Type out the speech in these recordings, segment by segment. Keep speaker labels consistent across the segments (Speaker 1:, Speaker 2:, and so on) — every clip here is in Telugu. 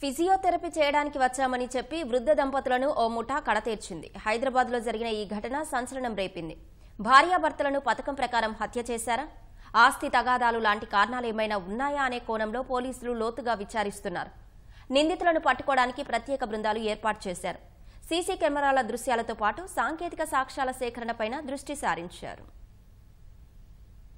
Speaker 1: ఫిజియోథెరపీ చేయడానికి వచ్చామని చెప్పి వృద్ధ దంపతులను ఓ ముఠా కడతీర్చింది. హైదరాబాద్లో జరిగిన ఈ ఘటన సంచలనం రేపింది. భార్యాభర్తలను పథకం ప్రకారం హత్య చేశారా, ఆస్తి తగాదాలు లాంటి కారణాలేమైనా ఉన్నాయా అనే కోణంలో పోలీసులు లోతుగా విచారిస్తున్నారు. నిందితులను పట్టుకోవడానికి ప్రత్యేక బృందాలు ఏర్పాటు చేశారు. సీసీ కెమెరాల దృశ్యాలతో పాటు సాంకేతిక సాక్ష్యాల సేకరణపై దృష్టి సారించారు.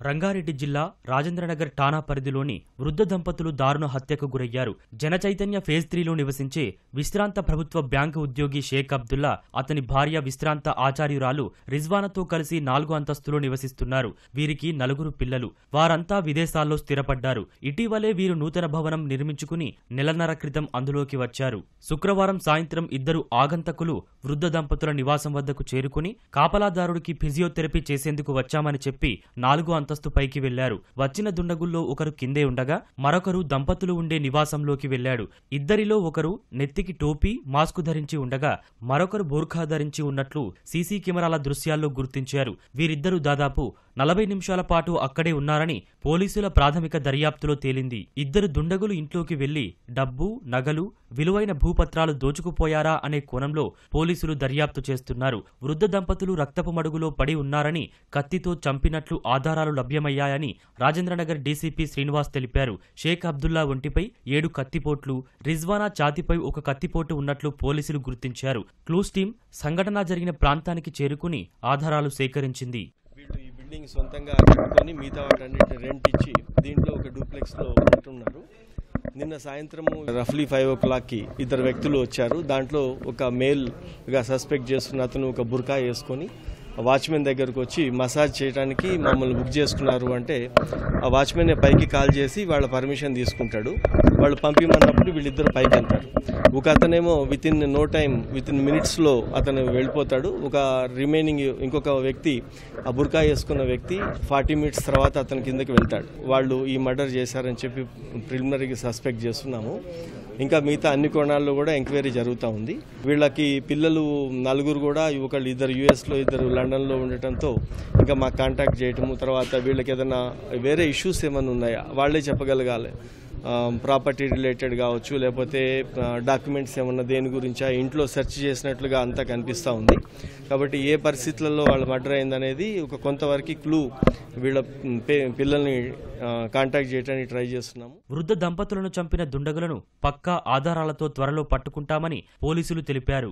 Speaker 2: రంగారెడ్డి జిల్లా రాజేంద్రనగర్ ఠాణా పరిధిలోని వృద్ధ దంపతులు దారుణ హత్యకు గురయ్యారు. జనచైతన్య ఫేజ్ 3లో నివసించే విశ్రాంత ప్రభుత్వ బ్యాంకు ఉద్యోగి షేక్ అబ్దుల్లా, అతని భార్య విశ్రాంత ఆచార్యురాలు రిజ్వానాతో కలిసి 4వ అంతస్తులో నివసిస్తున్నారు. వీరికి 4 పిల్లలు. వారంతా విదేశాల్లో స్థిరపడ్డారు. ఇటీవలే వీరు నూతన భవనం నిర్మించుకుని నెలన్నర క్రితం అందులోకి వచ్చారు. శుక్రవారం సాయంత్రం 2 ఆగంతకులు వృద్ధ దంపతుల నివాసం వద్దకు చేరుకుని కాపలాదారుడికి ఫిజియోథెరపీ చేసేందుకు వచ్చామని చెప్పి 4వ అంతస్తు పైకి వెళ్లారు. వచ్చిన దుండగుల్లో ఒకరు కిందే ఉండగా మరొకరు దంపతులు ఉండే నివాసంలోకి వెళ్లాడు. ఇద్దరిలో ఒకరు నెత్తికి టోపీ, మాస్కు ధరించి ఉండగా మరొకరు బోర్ఖా ధరించి ఉన్నట్లు సీసీ కెమెరాల దృశ్యాల్లో గుర్తించారు. వీరిద్దరూ దాదాపు 40 నిమిషాల పాటు అక్కడే ఉన్నారని పోలీసుల ప్రాథమిక దర్యాప్తులో తేలింది. ఇద్దరు దుండగులు ఇంట్లోకి వెళ్లి డబ్బు, నగలు, విలువైన భూపత్రాలు దోచుకుపోయారా అనే కోణంలో పోలీసులు దర్యాప్తు చేస్తున్నారు. వృద్ధ దంపతులు రక్తపు మడుగులో పడి ఉన్నారని, కత్తితో చంపినట్లు ఆధారాలు లభ్యమయ్యాయని రాజేంద్రనగర్ డీసీపీ శ్రీనివాస్ తెలిపారు. షేక్ అబ్దుల్లా ఒంటిపై 7 కత్తిపోట్లు, రిజ్వానా ఛాతీపై 1 కత్తిపోటు ఉన్నట్లు పోలీసులు గుర్తించారు. క్లూస్ టీం సంఘటన జరిగిన ప్రాంతానికి చేరుకుని ఆధారాలు సేకరించింది.
Speaker 3: ఈ బిల్డింగ్ సొంతంగా కట్టుకొని మిగతా వాటన్నిటిని రెంట్ ఇచ్చి దీంట్లో ఒక డూప్లెక్స్లో ఉంటున్నారు. నిన్న సాయంత్రము రఫ్లీ 5 o'clockకి 2 వ్యక్తులు వచ్చారు. దాంట్లో ఒక మేల్గా సస్పెక్ట్ చేస్తున్న అతను ఒక బుర్కా వేసుకొని వాచ్మెన్ దగ్గరకు వచ్చి మసాజ్ చేయడానికి మమ్మల్ని బుక్ చేసుకున్నారు అంటే ఆ వాచ్మెన్ పైకి కాల్ చేసి వాళ్ళ పర్మిషన్ తీసుకుంటాడు. వాళ్ళు పంపిమన్నప్పుడు వీళ్ళిద్దరు పైకి వెళ్తారు. ఒక అతనేమో వితిన్ మినిట్స్లో అతను వెళ్ళిపోతాడు. ఒక రిమైనింగ్ ఇంకొక వ్యక్తి, ఆ బుర్కా వేసుకున్న వ్యక్తి 40 minutes తర్వాత అతని కిందకి వెళ్తాడు. వాళ్ళు ఈ మర్డర్ చేశారని చెప్పి ప్రిలిమినరీగా సస్పెక్ట్ చేస్తున్నాము. ఇంకా మిగతా అన్ని కోణాల్లో కూడా ఎంక్వైరీ జరుగుతూ ఉంది. వీళ్ళకి పిల్లలు 4 కూడా, ఒకళ్ళు 2 యుఎస్లో, 2 లండన్లో ఉండటంతో ఇంకా మాకు కాంటాక్ట్ చేయటము, తర్వాత వీళ్ళకి ఏదైనా వేరే ఇష్యూస్ ఏమైనా ఉన్నాయా వాళ్ళే చెప్పగలగాలి. ప్రాపర్టీ రిలేటెడ్ కావచ్చు, లేకపోతే డాక్యుమెంట్స్ ఏమన్నా దేని గురించా ఇంట్లో సెర్చ్ చేసినట్లుగా అంతా కనిపిస్తూ ఉంది. కాబట్టి ఏ పరిస్థితులలో వాళ్ళు మర్డర్ అయిందనేది ఒక కొంతవరకు క్లూ వీళ్ళ పిల్లల్ని కాంటాక్ట్ చేయడానికి ట్రై చేస్తున్నాము.
Speaker 2: వృద్ధ దంపతులను చంపిన దుండగులను పక్కా ఆధారాలతో త్వరలో పట్టుకుంటామని పోలీసులు తెలిపారు.